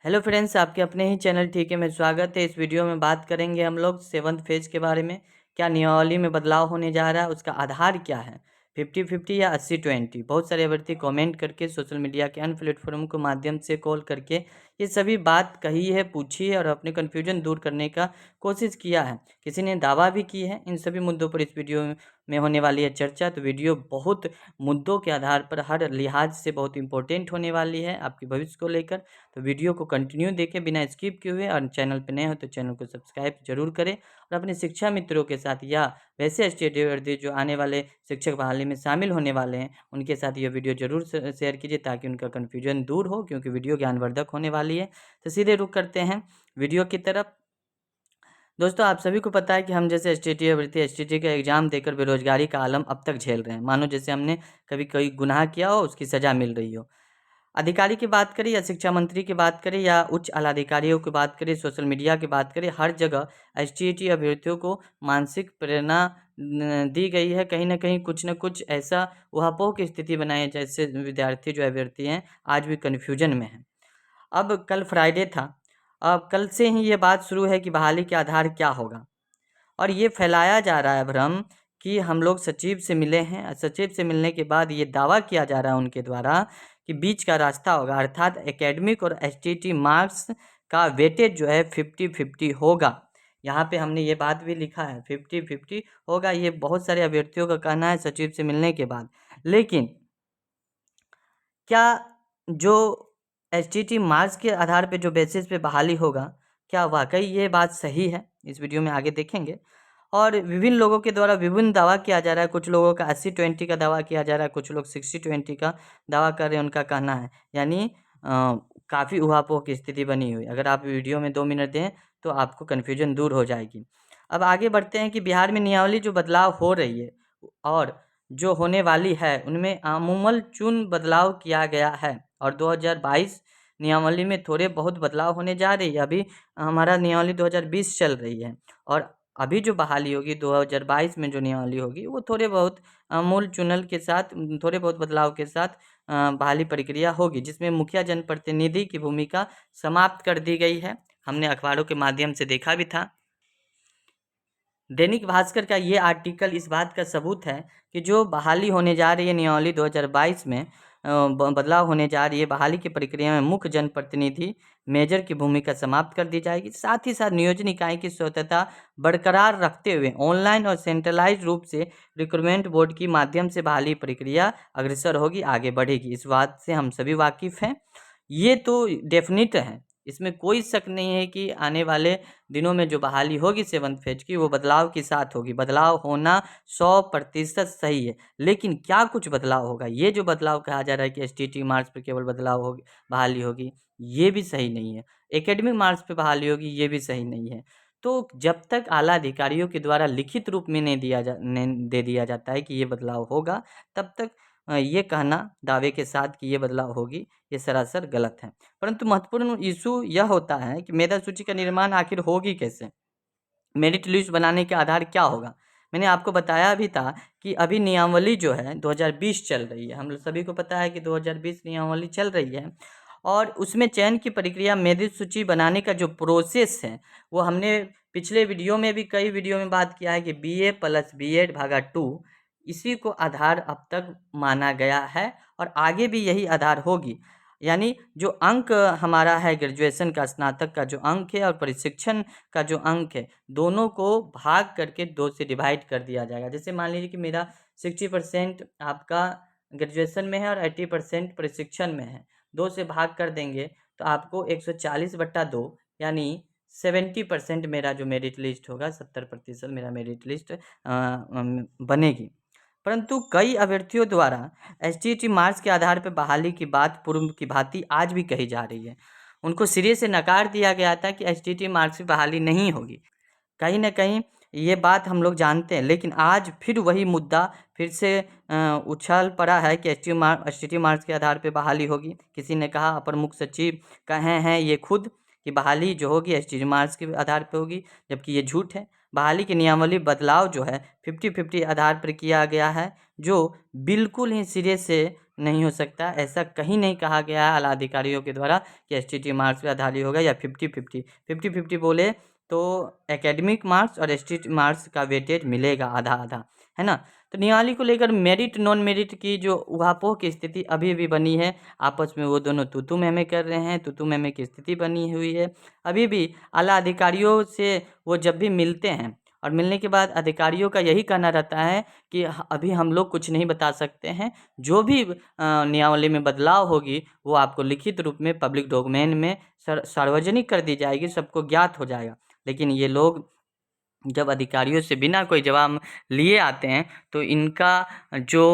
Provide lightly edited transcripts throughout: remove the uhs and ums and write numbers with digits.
Hello friends, आपके अपने ही channel ठीक है में स्वागत है। इस वीडियो में बात करेंगे हम लोग 7th फेज के बारे में। क्या नियमावली में बदलाव होने जा रहा है, उसका आधार क्या है, 50-50 या 80-20। बहुत सारे अभ्यर्थी कमेंट करके सोशल मीडिया के अन्य प्लेटफॉर्म के माध्यम से कॉल करके ये सभी बात कही है, पूछी है और अपने कन्फ्यूजन दूर करने का कोशिश किया है। किसी ने दावा भी की है। इन सभी मुद्दों पर इस वीडियो में होने वाली है चर्चा। तो वीडियो बहुत मुद्दों के आधार पर हर लिहाज से बहुत इंपॉर्टेंट होने वाली है आपके भविष्य को लेकर। तो वीडियो को कंटिन्यू देखें बिना स्किप किए हुए, और चैनल पर नए हो तो चैनल को सब्सक्राइब जरूर करें और अपने शिक्षा मित्रों के साथ या वैसे स्टूडेंट जो आने वाले शिक्षक बहाली में शामिल होने वाले हैं उनके साथ ये वीडियो जरूर शेयर कीजिए ताकि उनका कन्फ्यूजन दूर हो, क्योंकि वीडियो ज्ञानवर्धक होने वाली है। तो सीधे रुख करते हैं वीडियो की तरफ। दोस्तों, आप सभी को पता है कि हम जैसे एसटीटी अभ्यर्थी एसटीटी का एग्जाम देकर बेरोजगारी का आलम अब तक झेल रहे हैं, मानो जैसे हमने कभी कोई गुनाह किया हो, उसकी सजा मिल रही हो। अधिकारी की बात करें या शिक्षा मंत्री की बात करें या उच्च आलाधिकारियों की बात करें, सोशल मीडिया की बात करें, हर जगह एसटीटी अभ्यर्थियों को मानसिक प्रेरणा दी गई है। कहीं ना कहीं कुछ न कुछ ऐसा ऊहापोह की स्थिति बनाई है जैसे विद्यार्थी जो अभ्यर्थी हैं आज भी कन्फ्यूजन में हैं। अब कल फ्राइडे था। अब कल से ही ये बात शुरू है कि बहाली के आधार क्या होगा, और ये फैलाया जा रहा है भ्रम कि हम लोग सचिव से मिले हैं और सचिव से मिलने के बाद ये दावा किया जा रहा है उनके द्वारा कि बीच का रास्ता होगा, अर्थात एकेडमिक और एसटीटी मार्क्स का वेटेज जो है 50-50 होगा। यहाँ पे हमने ये बात भी लिखा है 50-50 होगा। ये बहुत सारे अभ्यर्थियों का कहना है सचिव से मिलने के बाद। लेकिन क्या जो एसटीटी मार्क्स के आधार पे जो बेसिस पे बहाली होगा, क्या वाकई ये बात सही है, इस वीडियो में आगे देखेंगे। और विभिन्न लोगों के द्वारा विभिन्न दावा किया जा रहा है। कुछ लोगों का 80-20 का दावा किया जा रहा है, कुछ लोग 60-20 का दावा कर रहे हैं, उनका कहना है। यानी काफ़ी ऊहापोह की स्थिति बनी हुई। अगर आप वीडियो में 2 मिनट दें तो आपको कन्फ्यूजन दूर हो जाएगी। अब आगे बढ़ते हैं कि बिहार में नियमावली जो बदलाव हो रही है और जो होने वाली है उनमें आमूल चूल बदलाव किया गया है, और 2022 नियमावली में थोड़े बहुत बदलाव होने जा रही है। अभी हमारा नियमावली 2020 चल रही है, और अभी जो बहाली होगी 2022 में जो नियमावली होगी वो थोड़े बहुत मूल चुनल के साथ, थोड़े बहुत बदलाव के साथ बहाली प्रक्रिया होगी, जिसमें मुखिया जनप्रतिनिधि की भूमिका समाप्त कर दी गई है। हमने अखबारों के माध्यम से देखा भी था। दैनिक भास्कर का ये आर्टिकल इस बात का सबूत है कि जो बहाली होने जा रही है नियमावली 2022 में, बदलाव होने जा रही है, बहाली की प्रक्रिया में मुख्य जनप्रतिनिधि मेजर की भूमिका समाप्त कर दी जाएगी। साथ ही साथ नियोजन इकाई की स्वतंत्रता बरकरार रखते हुए ऑनलाइन और सेंट्रलाइज रूप से रिक्रूटमेंट बोर्ड की माध्यम से बहाली प्रक्रिया अग्रसर होगी, आगे बढ़ेगी। इस बात से हम सभी वाकिफ़ हैं। ये तो डेफिनिट है, इसमें कोई शक नहीं है कि आने वाले दिनों में जो बहाली होगी 7th फेज की, वो बदलाव के साथ होगी। बदलाव होना 100% सही है, लेकिन क्या कुछ बदलाव होगा? ये जो बदलाव कहा जा रहा है कि एसटीटी मार्क्स पर केवल बदलाव होगी, बहाली होगी, ये भी सही नहीं है। एकेडमिक मार्क्स पे बहाली होगी, ये भी सही नहीं है। तो जब तक आला अधिकारियों के द्वारा लिखित रूप में नहीं दे दिया जाता है कि ये बदलाव होगा, तब तक ये कहना दावे के साथ कि ये बदलाव होगी, ये सरासर गलत है। परंतु महत्वपूर्ण इशू यह होता है कि मेधा सूची का निर्माण आखिर होगी कैसे? मेरिट लिस्ट बनाने के आधार क्या होगा? मैंने आपको बताया भी था कि अभी नियमावली जो है 2020 चल रही है। हम लोग सभी को पता है कि 2020 नियमावली चल रही है, और उसमें चयन की प्रक्रिया, मेरिट सूची बनाने का जो प्रोसेस है, वो हमने पिछले वीडियो में भी कई वीडियो में बात किया है कि BA + B.Ed भागा 2 इसी को आधार अब तक माना गया है, और आगे भी यही आधार होगी। यानी जो अंक हमारा है ग्रेजुएशन का, स्नातक का जो अंक है और प्रशिक्षण का जो अंक है, दोनों को भाग करके 2 से डिवाइड कर दिया जाएगा। जैसे मान लीजिए कि मेरा 60% आपका ग्रेजुएशन में है और 80% प्रशिक्षण में है, 2 से भाग कर देंगे तो आपको 140/2 यानी 70% मेरा जो मेरिट लिस्ट होगा, 70% मेरा मेरिट लिस्ट बनेगी। परंतु कई अभ्यर्थियों द्वारा एसटीटी मार्क्स के आधार पर बहाली की बात पूर्व की भांति आज भी कही जा रही है। उनको सिरे से नकार दिया गया था कि एसटीटी मार्क्स की बहाली नहीं होगी। कहीं न कहीं ये बात हम लोग जानते हैं, लेकिन आज फिर वही मुद्दा फिर से उछल पड़ा है कि एसटीटी मार्क्स के आधार पे बहाली होगी। किसी ने कहा, अपर मुख्य सचिव कहे हैं ये खुद कि बहाली जो होगी एसटीटी मार्क्स के आधार पे होगी, जबकि ये झूठ है। बहाली की नियमावली बदलाव जो है 50-50 आधार पर किया गया है, जो बिल्कुल ही सिरे से नहीं हो सकता। ऐसा कहीं नहीं कहा गया है आला अधिकारियों के द्वारा कि एसटीटी मार्क्स पे आधारित होगा या 50-50 बोले तो एकेडमिक मार्क्स और एसटीटी मार्क्स का वेटेज मिलेगा आधा आधा, है ना। तो नियाली को लेकर मेरिट नॉन मेरिट की जो उहापोह की स्थिति अभी भी बनी है, आपस में वो दोनों तू मैं कर रहे हैं, तू मैं की स्थिति बनी हुई है। अभी भी आला अधिकारियों से वो जब भी मिलते हैं और मिलने के बाद अधिकारियों का यही कहना रहता है कि अभी हम लोग कुछ नहीं बता सकते हैं, जो भी नियमावली में बदलाव होगी वो आपको लिखित रूप में पब्लिक डोमेन में सार्वजनिक कर दी जाएगी, सबको ज्ञात हो जाएगा। लेकिन ये लोग जब अधिकारियों से बिना कोई जवाब लिए आते हैं तो इनका जो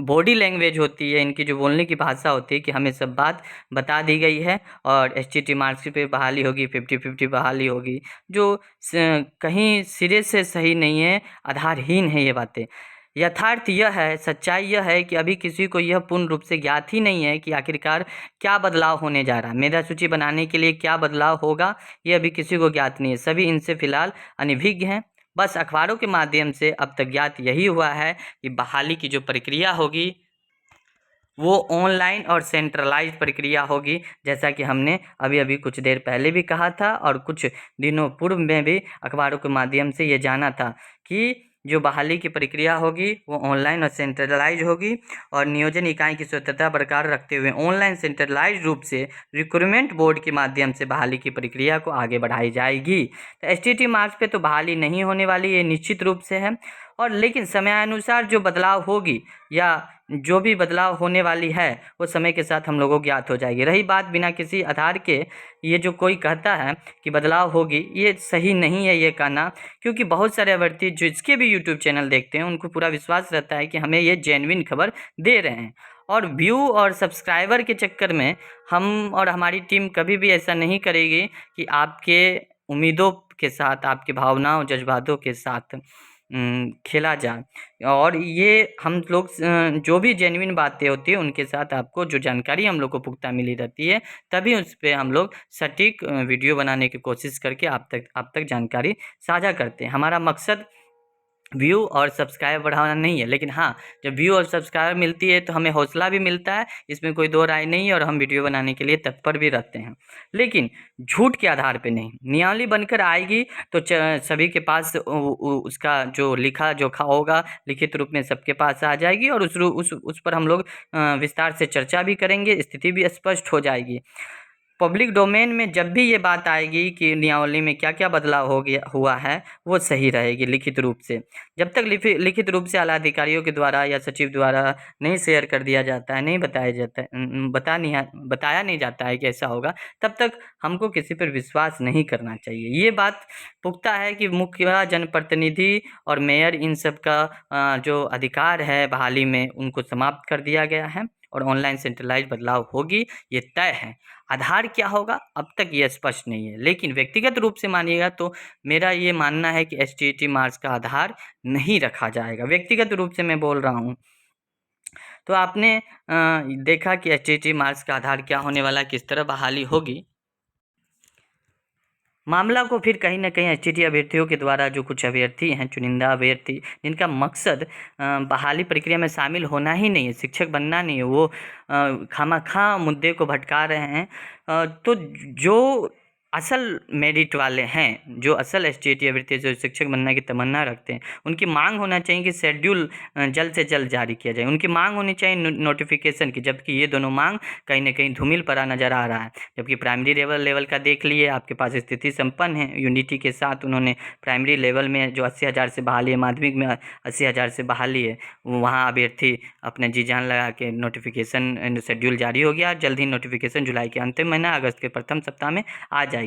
बॉडी लैंग्वेज होती है, इनकी जो बोलने की भाषा होती है कि हमें सब बात बता दी गई है और एसटीटी मार्क्स पे बहाली होगी, 50-50 बहाली होगी, जो कहीं सिरे से सही नहीं है, आधारहीन है ये बातें। यथार्थ यह है, सच्चाई यह है कि अभी किसी को यह पूर्ण रूप से ज्ञात ही नहीं है कि आखिरकार क्या बदलाव होने जा रहा है। मेधा सूची बनाने के लिए क्या बदलाव होगा ये अभी किसी को ज्ञात नहीं है, सभी इनसे फिलहाल अनभिज्ञ हैं। बस अखबारों के माध्यम से अब तक ज्ञात यही हुआ है कि बहाली की जो प्रक्रिया होगी वो ऑनलाइन और सेंट्रलाइज्ड प्रक्रिया होगी, जैसा कि हमने अभी अभी कुछ देर पहले भी कहा था और कुछ दिनों पूर्व में भी अखबारों के माध्यम से ये जाना था कि जो बहाली की प्रक्रिया होगी वो ऑनलाइन और सेंट्रलाइज होगी और नियोजन इकाई की स्वतंत्रता बरकरार रखते हुए ऑनलाइन सेंट्रलाइज रूप से रिक्रूटमेंट बोर्ड के माध्यम से बहाली की प्रक्रिया को आगे बढ़ाई जाएगी। तो एसटीटी मार्क्स पे तो बहाली नहीं होने वाली, ये निश्चित रूप से है। और लेकिन समयानुसार जो बदलाव होगी या जो भी बदलाव होने वाली है वो समय के साथ हम लोगों को ज्ञात हो जाएगी। रही बात बिना किसी आधार के ये जो कोई कहता है कि बदलाव होगी, ये सही नहीं है ये कहना, क्योंकि बहुत सारे अभ्यर्थी जो इसके भी यूट्यूब चैनल देखते हैं उनको पूरा विश्वास रहता है कि हमें ये जेन्युइन खबर दे रहे हैं। और व्यू और सब्सक्राइबर के चक्कर में हम और हमारी टीम कभी भी ऐसा नहीं करेगी कि आपके उम्मीदों के साथ, आपके भावनाओं जज्बातों के साथ खेला जाए। और ये हम लोग जो भी जेन्युइन बातें होती है उनके साथ आपको जो जानकारी हम लोग को पुख्ता मिली रहती है, तभी उस पर हम लोग सटीक वीडियो बनाने की कोशिश करके आप तक जानकारी साझा करते हैं। हमारा मकसद व्यू और सब्सक्राइब बढ़ाना नहीं है, लेकिन हाँ, जब व्यू और सब्सक्राइब मिलती है तो हमें हौसला भी मिलता है, इसमें कोई दो राय नहीं है, और हम वीडियो बनाने के लिए तत्पर भी रहते हैं। लेकिन झूठ के आधार पे नहीं, नियमावली बनकर आएगी तो सभी के पास उसका जो लिखा जोखा होगा लिखित रूप में सबके पास आ जाएगी और उस पर हम लोग विस्तार से चर्चा भी करेंगे, स्थिति भी स्पष्ट हो जाएगी। पब्लिक डोमेन में जब भी ये बात आएगी कि नियमावली में क्या क्या बदलाव हो गया हुआ है वो सही रहेगी लिखित रूप से। जब तक लिखित रूप से आला अधिकारियों के द्वारा या सचिव द्वारा नहीं शेयर कर दिया जाता है, नहीं बताया जाता है, बताया नहीं जाता है कि ऐसा होगा, तब तक हमको किसी पर विश्वास नहीं करना चाहिए। ये बात पुख्ता है कि मुखिया, जनप्रतिनिधि और मेयर इन सब का जो अधिकार है बहाली में उनको समाप्त कर दिया गया है और ऑनलाइन सेंट्रलाइज बदलाव होगी, ये तय है। आधार क्या होगा अब तक ये स्पष्ट नहीं है, लेकिन व्यक्तिगत रूप से मानिएगा तो मेरा ये मानना है कि एसटीटी मार्क्स का आधार नहीं रखा जाएगा। व्यक्तिगत रूप से मैं बोल रहा हूँ। तो आपने देखा कि एसटीटी मार्क्स का आधार क्या होने वाला, किस तरह बहाली होगी। मामला को फिर कहीं ना कहीं एसटीटी अभ्यर्थियों के द्वारा, जो कुछ अभ्यर्थी हैं, चुनिंदा अभ्यर्थी जिनका मकसद बहाली प्रक्रिया में शामिल होना ही नहीं है, शिक्षक बनना नहीं है, वो खामखा मुद्दे को भटका रहे हैं। तो जो असल मेरिट वाले हैं, जो असल एसटीटी अभ्यर्थी जो शिक्षक बनने की तमन्ना रखते हैं, उनकी मांग होना चाहिए कि शेड्यूल जल्द से जल्द जारी किया जाए। उनकी मांग होनी चाहिए नोटिफिकेशन की, जबकि ये दोनों मांग कहीं ना कहीं धूमिल पड़ा नज़र आ रहा है। जबकि प्राइमरी लेवल का देख लिए, आपके पास स्थिति संपन्न है, यूनिटी के साथ उन्होंने प्राइमरी लेवल में जो 80,000 से बहाली है, माध्यमिक में 80,000 से बहाली है, वहाँ अभ्यर्थी अपने जी जान लगा के नोटिफिकेशन शेड्यूल जारी हो गया। जल्द ही नोटिफिकेशन जुलाई के अंतिम महीना, अगस्त के प्रथम सप्ताह में आ जाएगी।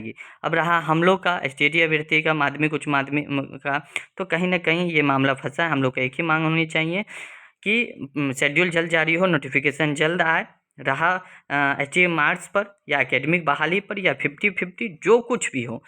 अब रहा हम लोग का एसटीटी अभ्यर्थी का माध्यमिक उच्च माध्यमिक का, तो कहीं ना कहीं ये मामला फंसा है। हम लोग का एक ही मांग होनी चाहिए कि शेड्यूल जल्द जारी हो, नोटिफिकेशन जल्द आए। रहा एसटीटी मार्क्स पर या एकेडमिक बहाली पर या 50-50 जो कुछ भी हो,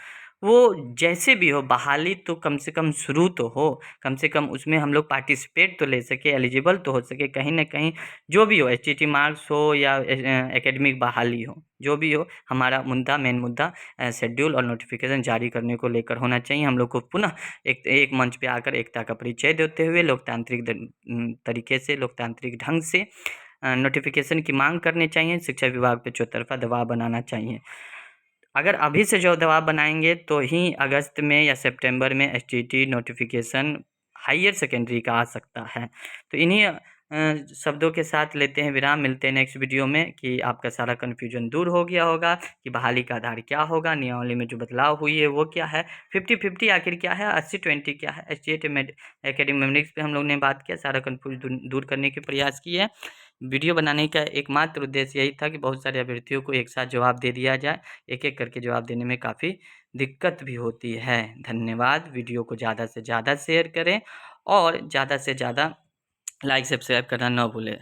वो जैसे भी हो, बहाली तो कम से कम शुरू तो हो, कम से कम उसमें हम लोग पार्टिसिपेट तो ले सके, एलिजिबल तो हो सके। कहीं ना कहीं जो भी हो, एसटीटी मार्क्स हो या एकेडमिक बहाली हो, जो भी हो, हमारा मेन मुद्दा शेड्यूल और नोटिफिकेशन जारी करने को लेकर होना चाहिए। हम लोग को पुनः एक मंच पे आकर एकता का परिचय देते हुए लोकतांत्रिक तरीके से, लोकतांत्रिक ढंग से नोटिफिकेशन की मांग करनी चाहिए, शिक्षा विभाग पे चौतरफा दबाव बनाना चाहिए। अगर अभी से जो दबाव बनाएंगे तो ही अगस्त में या सितंबर में एसटीईटी नोटिफिकेशन हायर सेकेंडरी का आ सकता है। तो इन्हीं शब्दों के साथ लेते हैं विराम, मिलते हैं नेक्स्ट वीडियो में कि आपका सारा कन्फ्यूजन दूर हो गया होगा कि बहाली का आधार क्या होगा, नियमावली में जो बदलाव हुई है वो क्या है, 50-50 आखिर क्या है, 80-20 क्या है, एसटीईटी एकेडमिक्स पे हम लोग ने बात किया, सारा कन्फ्यूज दूर करने के प्रयास किए। वीडियो बनाने का एकमात्र उद्देश्य यही था कि बहुत सारे अभ्यर्थियों को एक साथ जवाब दे दिया जाए, एक एक करके जवाब देने में काफ़ी दिक्कत भी होती है। धन्यवाद। वीडियो को ज़्यादा से ज़्यादा शेयर करें और ज़्यादा से ज़्यादा लाइक सब्सक्राइब करना न भूलें।